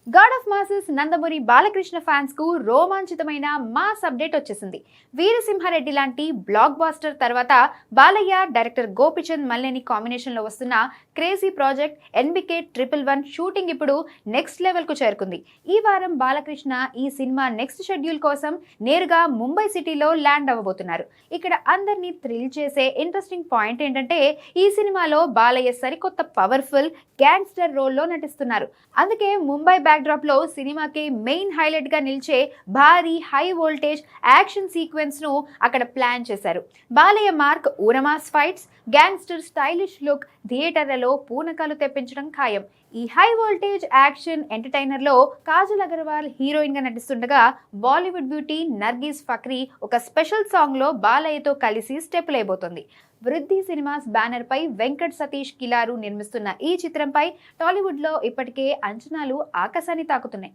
God of masses Nandamuri Balakrishna fans కు రోమాంచితమైన mass update వచ్చేసింది. వీరసింహారెడ్డి లాంటి బ్లాక్ బాస్టర్ తర్వాత బాలయ్య, డైరెక్టర్ గోపిచంద్ మల్లేని కాంబినేషన్ లో వస్తున్న క్రేజీ ప్రాజెక్ట్ ఎన్బికే 111 షూటింగ్ ఇప్పుడు నెక్స్ట్ లెవెల్ కు చేరుకుంది. ఈ వారం బాలకృష్ణ ఈ సినిమా నెక్స్ట్ షెడ్యూల్ కోసం నేరుగా ముంబై సిటీలో ల్యాండ్ అవ్వబోతున్నారు. ఇక్కడ అందరినీ థ్రిల్ చేసే ఇంట్రెస్టింగ్ పాయింట్ ఏంటంటే ఈ సినిమాలో బాలయ్య సరికొత్త పవర్ఫుల్ గ్యాంగ్స్టర్ రోల్లో నటిస్తున్నారు. అందుకే ముంబై బ్యాక్డ్రాప్ లో సినిమాకి మెయిన్ హైలైట్ గా నిలిచే భారీ హై వోల్టేజ్ యాక్షన్ సీక్వెన్స్ ను అక్కడ ప్లాన్ చేశారు. బాలయ్య మార్క్ ఊరమాస్ ఫైట్స్, గ్యాంగ్స్టర్ స్టైలిష్ లుక్ థియేటర్లలో పూనకాలు తెప్పించడం ఖాయం. ఈ హై వోల్టేజ్ యాక్షన్ ఎంటర్టైనర్ లో కాజల్ అగర్వాల్ హీరోయిన్ గా నటిస్తుండగా బాలీవుడ్ బ్యూటీ నర్గీస్ ఫక్రీ ఒక స్పెషల్ సాంగ్ లో బాలయ్యతో కలిసి స్టెప్ లేబోతోంది. వృద్ధి సినిమాస్ బ్యానర్ పై వెంకట్ సతీష్ కిలారు నిర్మిస్తున్న ఈ చిత్రంపై టాలీవుడ్ లో ఇప్పటికే అంచనాలు ఆకాశాన్ని తాకుతున్నాయి.